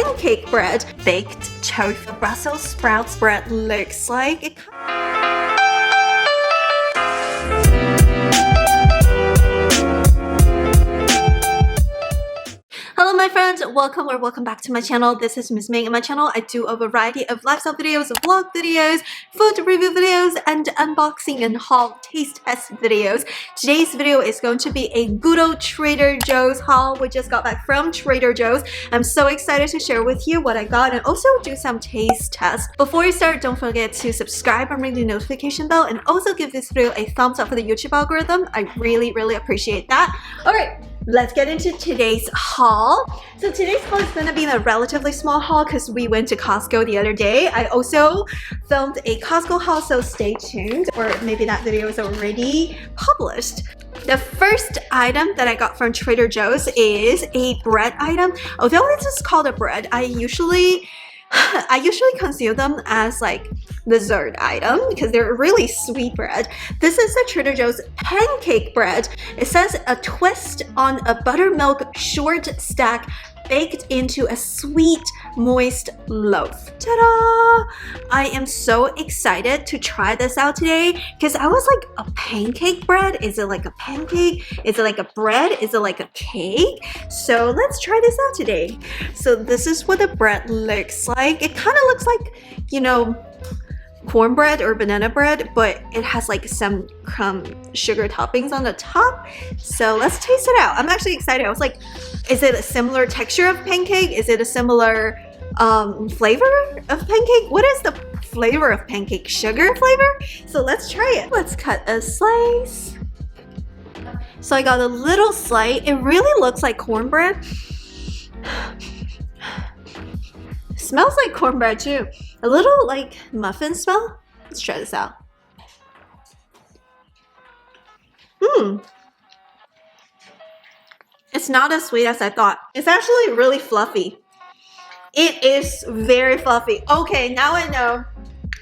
pancake bread. Baked tofu Brussels sprouts bread looks like. Hello my friends, welcome back to my channel. This is Miss Ming. In my channel, I do a variety of lifestyle videos, vlog videos, food review videos, and unboxing and haul taste test videos. Today's video is going to be a good old Trader Joe's haul. We just got back from Trader Joe's. I'm so excited to share with you what I got and also do some taste tests. Before you start, don't forget to subscribe and ring the notification bell and also give this video a thumbs up for the YouTube algorithm. I really appreciate that. Alright. Let's get into today's haul. So today's haul is going to be a relatively small haul because we went to Costco the other day. I also filmed a Costco haul, so stay tuned, or maybe that video is already published. The first item that I got from Trader Joe's is a bread item. Although this is called a bread, I usually consume them as like dessert item because they're really sweet bread. This is the Trader Joe's pancake bread. It says a twist on a buttermilk short stack baked into a sweet, moist loaf. Ta-da! I am so excited to try this out today because I was like, a pancake bread? Is it like a pancake? Is it like a bread? Is it like a cake? So let's try this out today. So this is what the bread looks like. It kind of looks like, you know, cornbread or banana bread, but it has like some sugar toppings on the top. So let's taste it out. I'm actually excited. I was like, is it a similar texture of pancake? Is it a similar flavor of pancake? What is the flavor of pancake? Sugar flavor? So let's try it. Let's cut a slice. So I got a little slice. It really looks like cornbread. Smells like cornbread too. A little like muffin smell. Let's try this out. It's not as sweet as I thought. It's actually really fluffy. It is very fluffy. Okay, now I know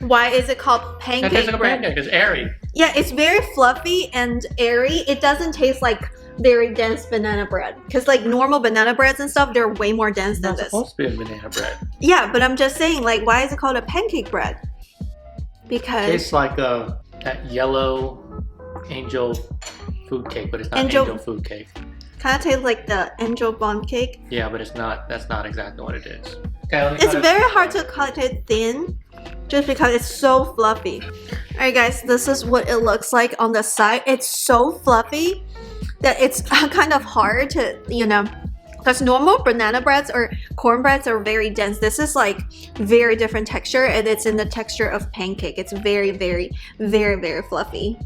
why is it called pancake bread. It tastes like a pancake. It's airy. Yeah, it's very fluffy and airy. It doesn't taste like very dense banana bread. Because like normal banana breads and stuff, they're way more dense than this. It's supposed to be a banana bread. Yeah, but I'm just saying, like, why is it called a pancake bread? Because it tastes like that yellow angel food cake, but it's not angel food cake. Kind of tastes like the angel bomb cake. Yeah, but it's not. That's not exactly what it is. Okay, it's very hard to cut it thin, just because it's so fluffy. All right, guys, this is what it looks like on the side. It's so fluffy that it's kind of hard to, you know, because normal banana breads or cornbreads are very dense. This is like very different texture, and it's in the texture of pancake. It's very fluffy.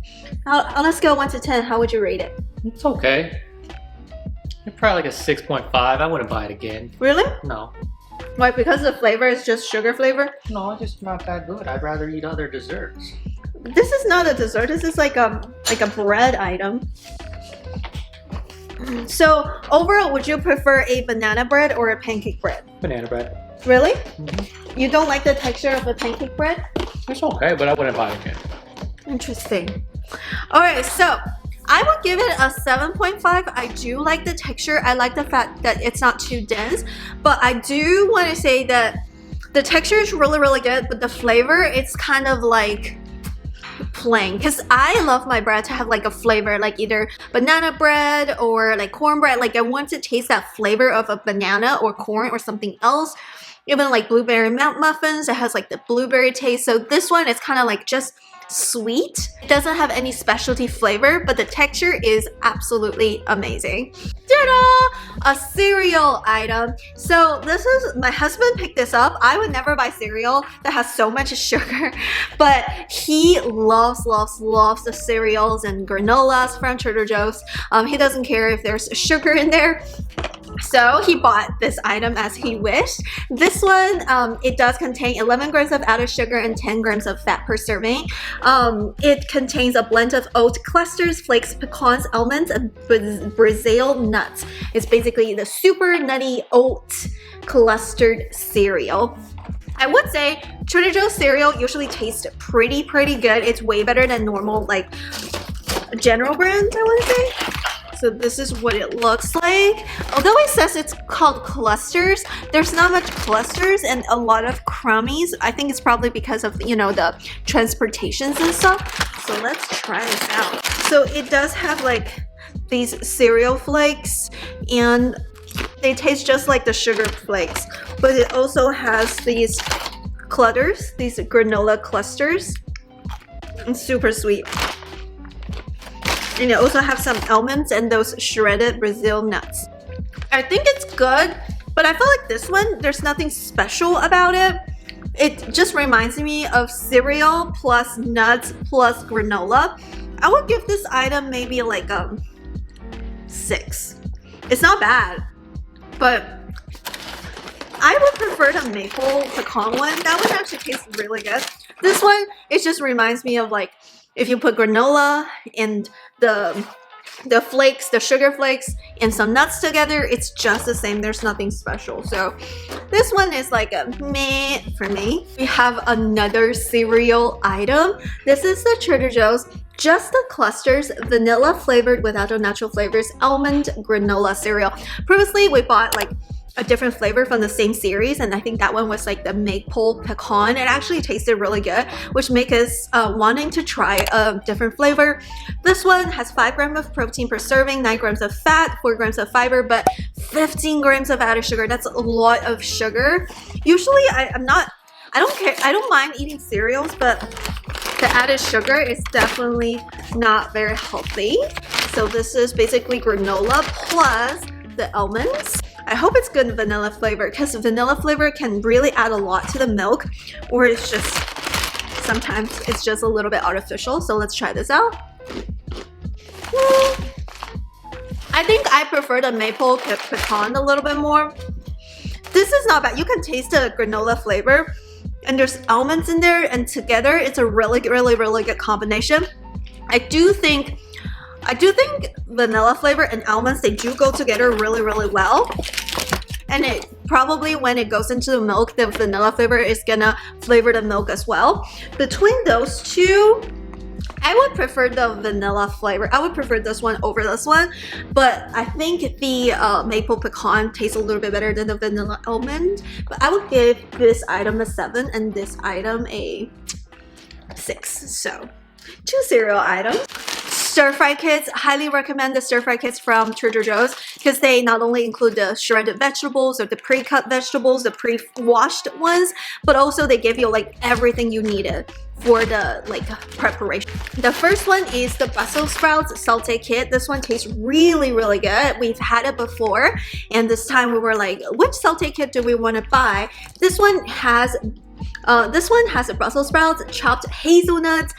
On a scale of 1 to 10, how would you rate it? It's okay. It's probably like a 6.5. I wouldn't buy it again. Really? No. Why? Because the flavor is just sugar flavor? No, it's just not that good. I'd rather eat other desserts. This is not a dessert. This is like a bread item. So overall, would you prefer a banana bread or a pancake bread? Banana bread. Really? Mm-hmm. You don't like the texture of a pancake bread? It's okay, but I wouldn't buy it again. Interesting. Alright, so I would give it a 7.5. I do like the texture. I like the fact that it's not too dense, but I do want to say that the texture is really good, but the flavor, it's kind of like plain, because I love my bread to have like a flavor, like either banana bread or like cornbread. Like I want to taste that flavor of a banana or corn or something else. Even like blueberry muffins, it has like the blueberry taste. So this one is kind of like just sweet. It doesn't have any specialty flavor, but the texture is absolutely amazing. Ta-da! A cereal item. So this is, my husband picked this up. I would never buy cereal that has so much sugar, but he loves the cereals and granolas from Trader Joe's. He doesn't care if there's sugar in there. So he bought this item as he wished. This one, it does contain 11 grams of added sugar and 10 grams of fat per serving. It contains a blend of oat clusters, flakes, pecans, almonds, and Brazil nuts. It's basically the super nutty oat clustered cereal. I would say Trader Joe's cereal usually tastes pretty good. It's way better than normal, like, general brands, I want to say. So this is what it looks like. Although it says it's called clusters, there's not much clusters and a lot of crummies. I think it's probably because of, you know, the transportations and stuff. So let's try this out. So it does have like these cereal flakes and they taste just like the sugar flakes, but it also has these clusters, these granola clusters. It's super sweet. And it also have some almonds and those shredded Brazil nuts. I think it's good, but I feel like this one, there's nothing special about it. It just reminds me of cereal plus nuts plus granola. I would give this item maybe like a 6. It's not bad, but I would prefer the maple pecan one. That one actually tastes really good. This one, it just reminds me of like if you put granola and the flakes, the sugar flakes, and some nuts together, it's just the same. There's nothing special. So this one is like a meh for me. We have another cereal item. This is the Trader Joe's Just the Clusters vanilla flavored without the natural flavors almond granola cereal. Previously, we bought like a different flavor from the same series, and I think that one was like the maple pecan. It actually tasted really good, which make us wanting to try a different flavor. This one has 5 grams of protein per serving, 9 grams of fat, 4 grams of fiber, but 15 grams of added sugar. That's a lot of sugar. Usually I don't care, I don't mind eating cereals, but the added sugar is definitely not very healthy. So this is basically granola plus the almonds. I hope it's good vanilla flavor, because vanilla flavor can really add a lot to the milk, or it's just, sometimes it's just a little bit artificial. So let's try this out. I think I prefer the maple pecan a little bit more. This is not bad. You can taste the granola flavor, and there's almonds in there, and together it's a really good combination. I do think vanilla flavor and almonds, they do go together really well. And it probably, when it goes into the milk, the vanilla flavor is gonna flavor the milk as well. Between those two, I would prefer the vanilla flavor. I would prefer this one over this one, but I think the maple pecan tastes a little bit better than the vanilla almond. But I would give this item a 7 and this item a 6. So 2 cereal items. Stir-fry kits, highly recommend the stir-fry kits from Trader Joe's, because they not only include the shredded vegetables or the pre-cut vegetables, the pre-washed ones, but also they give you like everything you needed for the like preparation. The first one is the Brussels sprouts saute kit. This one tastes really good. We've had it before, and this time we were like, which saute kit do we want to buy? This one has a Brussels sprouts, chopped hazelnuts,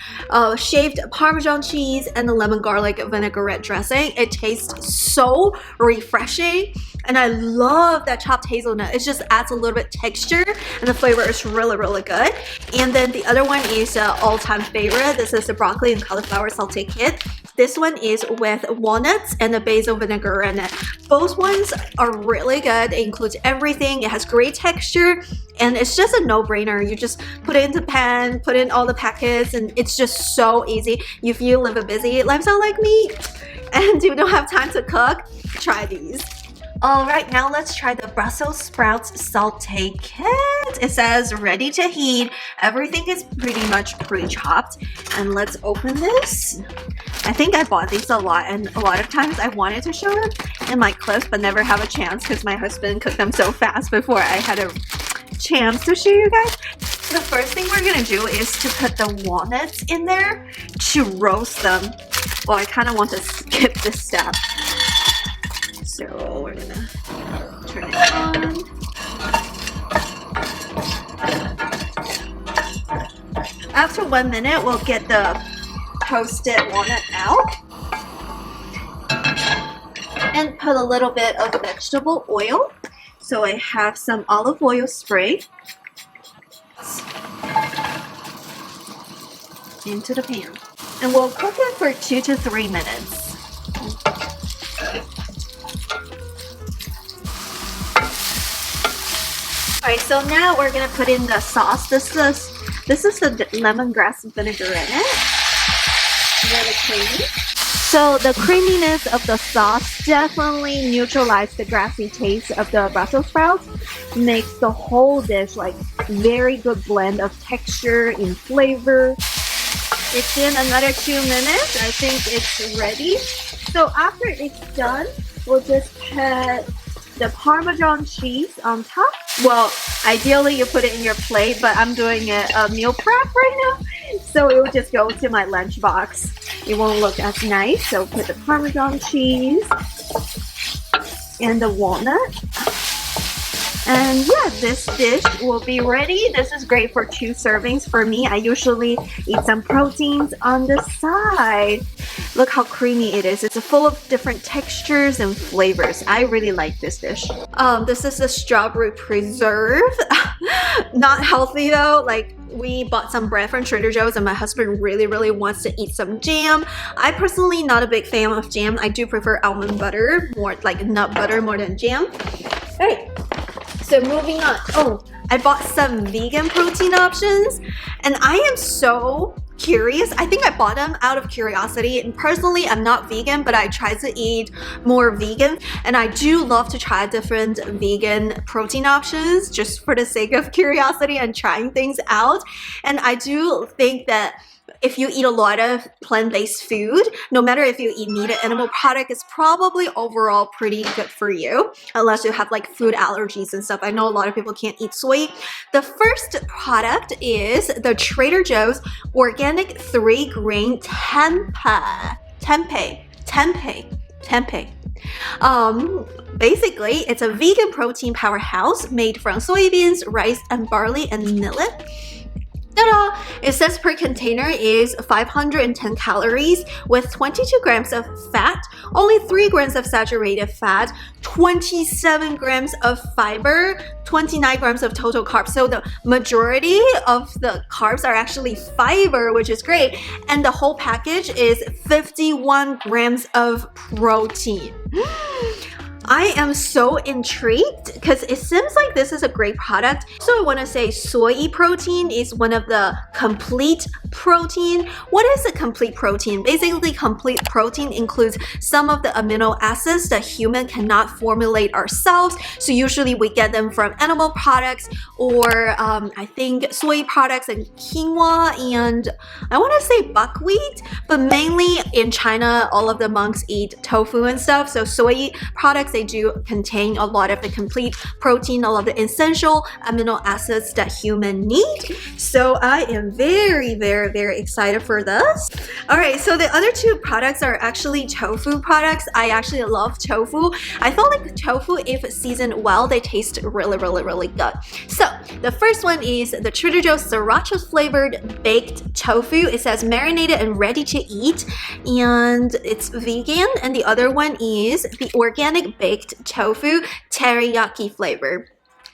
shaved Parmesan cheese, and the lemon garlic vinaigrette dressing. It tastes so refreshing, and I love that chopped hazelnut. It just adds a little bit texture, and the flavor is really good. And then the other one is all-time favorite. This is the broccoli and cauliflower saute kit. This one is with walnuts and the basil vinegar in it. Both ones are really good. It includes everything. It has great texture, and it's just a no-brainer. You just put it into the pan, put in all the packets, and it's just so easy. If you live a busy lifestyle like me and you don't have time to cook, try these. Alright, now let's try the Brussels sprouts saute kit. It says ready to heat. Everything is pretty much pre-chopped. And let's open this. I think I bought these a lot, and a lot of times I wanted to show them in my clips but never have a chance because my husband cooked them so fast before I had a chance to show you guys. The first thing we're gonna do is to put the walnuts in there to roast them. Well, I kind of want to skip this step. So we're gonna turn it on. After 1 minute, we'll get the toasted walnut out and put a little bit of vegetable oil. So I have some olive oil spray into the pan, and we'll cook it for 2 to 3 minutes. Alright, so now we're gonna put in the sauce. This is the lemongrass vinegar in it. Really clean. So the creaminess of the sauce definitely neutralizes the grassy taste of the Brussels sprouts, makes the whole dish like very good blend of texture and flavor. It's been another 2 minutes. I think it's ready. So after it's done, we'll just put the Parmesan cheese on top. Well, ideally you put it in your plate, but I'm doing a meal prep right now, so it will just go to my lunchbox. It won't look as nice, so put the Parmesan cheese and the walnut. And yeah, this dish will be ready. This is great for 2 servings for me. I usually eat some proteins on the side. Look how creamy it is. It's full of different textures and flavors. I really like this dish. This is the strawberry preserve. Not healthy though. Like, we bought some bread from Trader Joe's and my husband really wants to eat some jam. I personally not a big fan of jam. I do prefer almond butter, more like nut butter more than jam. Alright. So moving on. Oh, I bought some vegan protein options and I am so curious. I think I bought them out of curiosity, and personally I'm not vegan, but I try to eat more vegan, and I do love to try different vegan protein options just for the sake of curiosity and trying things out. And I do think that if you eat a lot of plant-based food, no matter if you eat meat or animal product, it's probably overall pretty good for you, unless you have like food allergies and stuff. I know a lot of people can't eat soy. The first product is the Trader Joe's organic 3-grain tempeh. Basically, it's a vegan protein powerhouse made from soybeans, rice, and barley and millet. Ta-da! It says per container is 510 calories with 22 grams of fat, only 3 grams of saturated fat, 27 grams of fiber, 29 grams of total carbs. So the majority of the carbs are actually fiber, which is great. And the whole package is 51 grams of protein. I am so intrigued because it seems like this is a great product. So I want to say soy protein is one of the complete protein. What is a complete protein? Basically, complete protein includes some of the amino acids that human cannot formulate ourselves. So usually we get them from animal products or I think soy products and quinoa and I want to say buckwheat, but mainly in China, all of the monks eat tofu and stuff. So soy products, they do contain a lot of the complete protein, all of the essential amino acids that humans need. So I am very excited for this. Alright, so the other 2 products are actually tofu products. I actually love tofu. I feel like tofu, if seasoned well, they taste really good. So the first one is the Trader Joe's Sriracha flavored baked tofu. It says marinated and ready to eat, and it's vegan. And the other one is the organic baked tofu teriyaki flavor.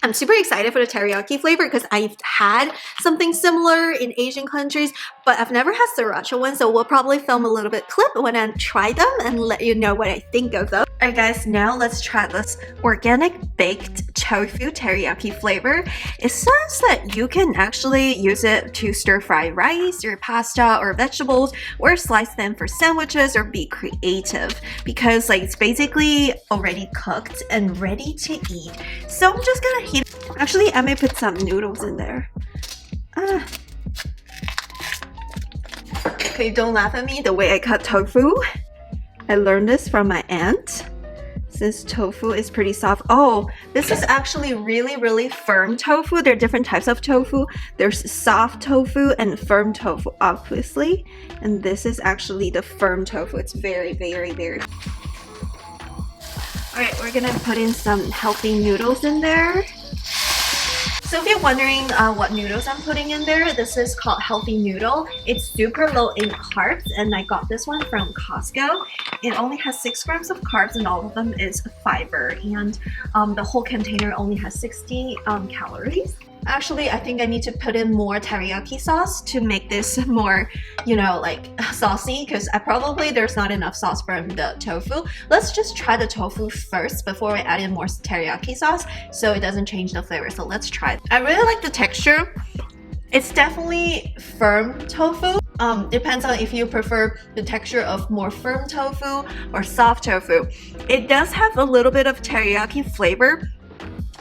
I'm super excited for the teriyaki flavor because I've had something similar in Asian countries, but I've never had sriracha one, so we'll probably film a little bit clip when I try them and let you know what I think of them. Alright guys, now let's try this organic baked tofu teriyaki flavor. It says that you can actually use it to stir fry rice or pasta or vegetables or slice them for sandwiches or be creative because like it's basically already cooked and ready to eat. So I'm just gonna heat. Actually, I may put some noodles in there. Okay, don't laugh at me the way I cut tofu. I learned this from my aunt. Since tofu is pretty soft. Oh, this is actually really firm tofu. There are different types of tofu. There's soft tofu and firm tofu, obviously. And this is actually the firm tofu. It's very Alright, we're gonna put in some healthy noodles in there. So if you're wondering what noodles I'm putting in there, this is called Healthy Noodle. It's super low in carbs, and I got this one from Costco. It only has 6 grams of carbs, and all of them is fiber. And the whole container only has 60 calories. Actually, I think I need to put in more teriyaki sauce to make this more, you know, like saucy, because there's not enough sauce from the tofu. Let's just try the tofu first before we add in more teriyaki sauce so it doesn't change the flavor. So let's try it. I really like the texture. It's definitely firm tofu. Depends on if you prefer the texture of more firm tofu or soft tofu. It does have a little bit of teriyaki flavor,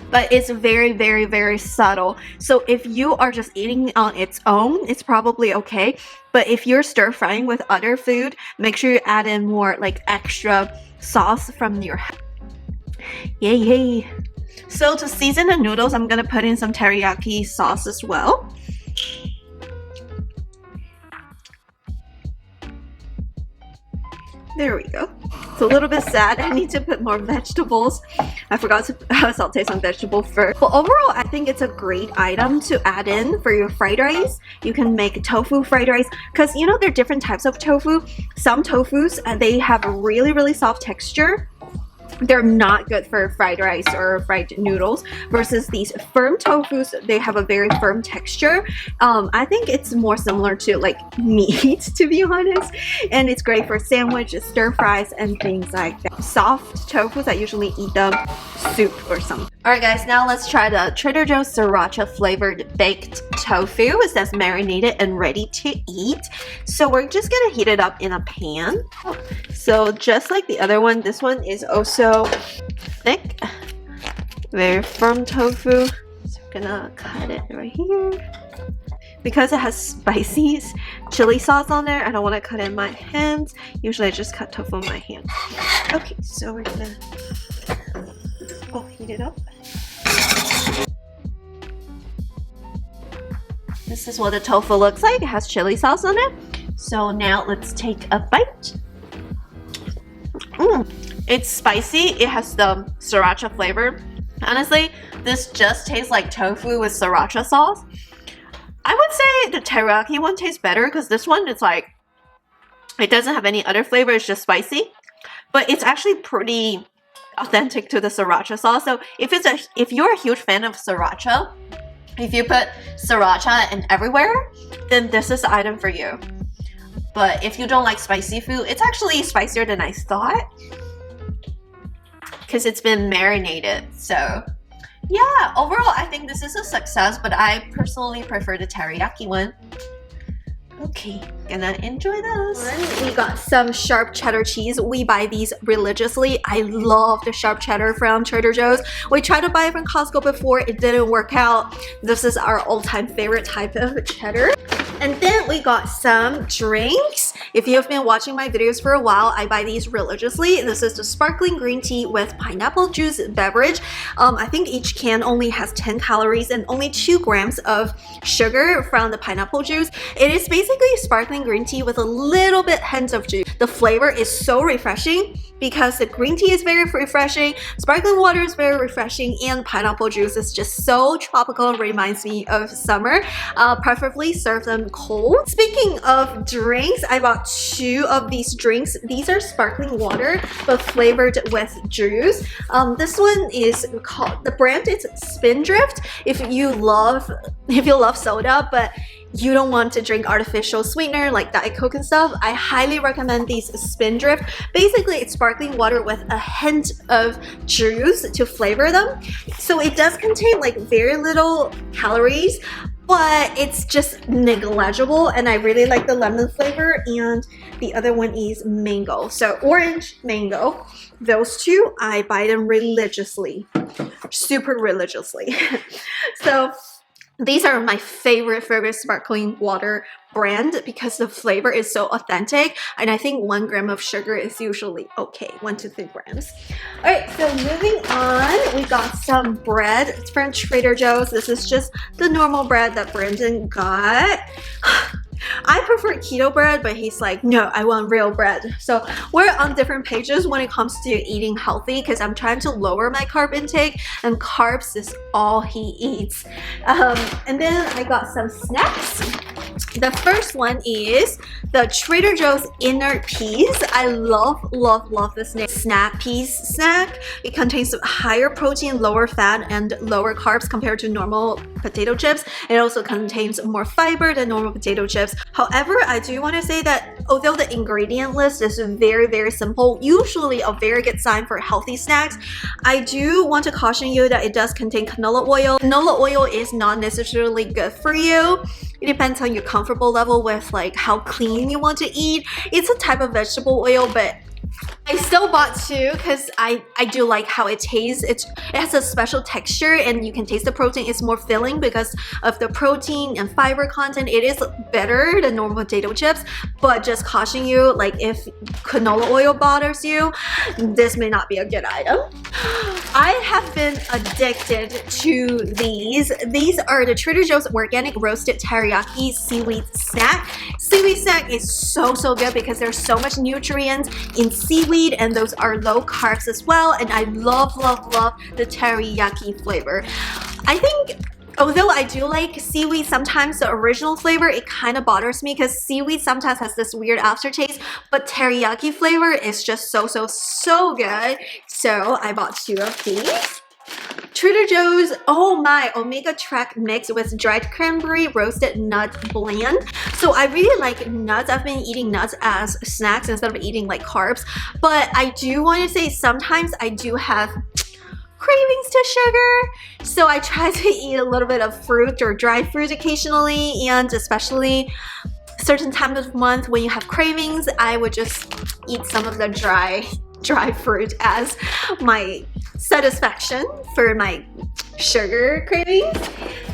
but it's very, very, very subtle. So if you are just eating on its own, it's probably okay. But if you're stir frying with other food, make sure you add in more like extra sauce from your yay. So to season the noodles, I'm gonna put in some teriyaki sauce as well. There we go. It's a little bit sad. I need to put more vegetables. I forgot to saute some vegetables first. But overall, I think it's a great item to add in for your fried rice. You can make tofu fried rice because you know there are different types of tofu. Some tofus, they have a really, really soft texture. They're not good for fried rice or fried noodles versus these firm tofus. They have a very firm texture. I think it's more similar to like meat, to be honest, and it's great for sandwiches, stir fries, and things like that. Soft tofus, I usually eat them soup or something. Alright guys, now let's try the Trader Joe's Sriracha flavored baked tofu. It says marinated and ready to eat. So we're just gonna heat it up in a pan. So just like the other one, this one is also thick, very firm tofu. So we're gonna cut it right here. Because it has spicy chili sauce on there, I don't want to cut it in my hands. Usually I just cut tofu in my hand. Okay, so we're gonna heat it up. This is what the tofu looks like. It has chili sauce on it. So now let's take a bite. It's spicy. It has the sriracha flavor. Honestly, this just tastes like tofu with sriracha sauce. I would say the teriyaki one tastes better because this one, it's like, it doesn't have any other flavor. It's just spicy. But it's actually pretty authentic to the sriracha sauce. So if you're a huge fan of sriracha, if you put sriracha in everywhere, then this is the item for you. But if you don't like spicy food, it's actually spicier than I thought because it's been marinated. So yeah, overall I think this is a success, but I personally prefer the teriyaki one. Okay, gonna enjoy this. We got some sharp cheddar cheese. We buy these religiously. I love the sharp cheddar from Trader Joe's. We tried to buy it from Costco before. It didn't work out. This is our all-time favorite type of cheddar. And then we got some drinks. If you have been watching my videos for a while, I buy these religiously. This is the sparkling green tea with pineapple juice beverage. I think each can only has 10 calories and only 2 grams of sugar from the pineapple juice. It is basically sparkling green tea with a little bit hint of juice. The flavor is so refreshing because the green tea is very refreshing, sparkling water is very refreshing, and pineapple juice is just so tropical and reminds me of summer. Preferably serve them cold. Speaking of drinks, I bought 2 of these drinks. These are sparkling water but flavored with juice. This one is called, the brand is Spindrift. If you love soda but you don't want to drink artificial sweetener like Diet Coke and stuff, I highly recommend these Spindrift. Basically, it's sparkling water with a hint of juice to flavor them. So it does contain like very little calories, but it's just negligible, and I really like the lemon flavor, and the other one is mango. So orange, mango. Those 2, I buy them religiously, super religiously. So these are my favorite sparkling water brand because the flavor is so authentic, and I think 1 gram of sugar is usually okay, 1 to 3 grams. All right, so moving on, we got some bread. It's from Trader Joe's. This is just the normal bread that Brandon got. I prefer keto bread, but he's like, no, I want real bread. So we're on different pages when it comes to eating healthy because I'm trying to lower my carb intake, and carbs is all he eats. And then I got some snacks. The first one is the Trader Joe's Inner Peas. I love this snap peas snack. It contains higher protein, lower fat, and lower carbs compared to normal potato chips. It also contains more fiber than normal potato chips. However, I do want to say that although the ingredient list is very, very simple, usually a very good sign for healthy snacks, I do want to caution you that it does contain canola oil. Canola oil is not necessarily good for you. It depends on your comfortable level with like how clean you want to eat. It's a type of vegetable oil, but I still bought two because I do like how it tastes. It has a special texture and you can taste the protein. It's more filling because of the protein and fiber content. It is better than normal potato chips, but just caution you, like if canola oil bothers you, this may not be a good item. I have been addicted to these. These are the Trader Joe's Organic Roasted Teriyaki Seaweed Snack. Seaweed snack is so good because there's so much nutrients in seaweed and those are low carbs as well, and I love the teriyaki flavor. I think although I do like seaweed, sometimes the original flavor, it kind of bothers me because seaweed sometimes has this weird aftertaste, but teriyaki flavor is just so good. So I bought two of these. Trader Joe's, oh my, Omega Track mix with dried cranberry roasted nut blend. So I really like nuts. I've been eating nuts as snacks instead of eating like carbs, but I do want to say sometimes I do have cravings to sugar, so I try to eat a little bit of fruit or dried fruit occasionally, and especially certain times of month when you have cravings, I would just eat some of the dry fruit as my satisfaction for my sugar cravings.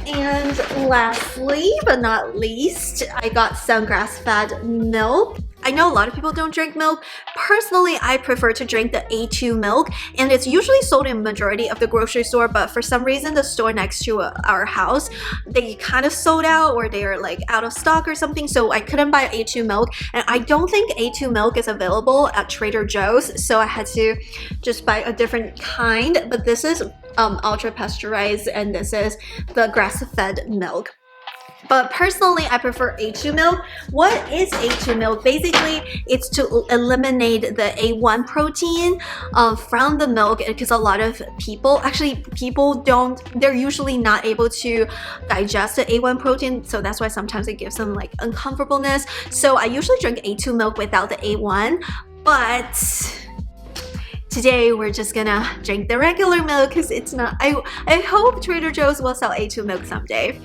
And lastly but not least, I got some grass-fed milk. I know a lot of people don't drink milk. Personally, I prefer to drink the A2 milk, and it's usually sold in majority of the grocery store, but for some reason the store next to our house, they kind of sold out or they are like out of stock or something, so I couldn't buy A2 milk, and I don't think A2 milk is available at Trader Joe's, so I had to just buy a different kind. But this is ultra pasteurized and this is the grass-fed milk. But personally, I prefer A2 milk. What is A2 milk? Basically, it's to eliminate the A1 protein from the milk, because a lot of people, they're usually not able to digest the A1 protein, so that's why sometimes it gives them like uncomfortableness. So I usually drink A2 milk without the A1, but today we're just gonna drink the regular milk because it's not, I hope Trader Joe's will sell A2 milk someday.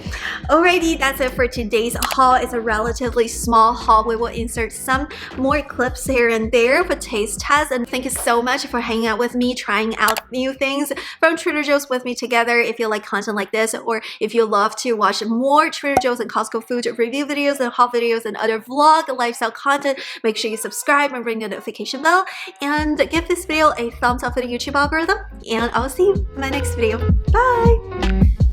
Alrighty, that's it for today's haul. It's a relatively small haul. We will insert some more clips here and there for taste tests, and thank you so much for hanging out with me, trying out new things from Trader Joe's with me together. If you like content like this, or if you love to watch more Trader Joe's and Costco food review videos and haul videos and other vlog lifestyle content, make sure you subscribe and ring the notification bell, and give this video a thumbs up for the YouTube algorithm, and I'll see you in my next video. Bye!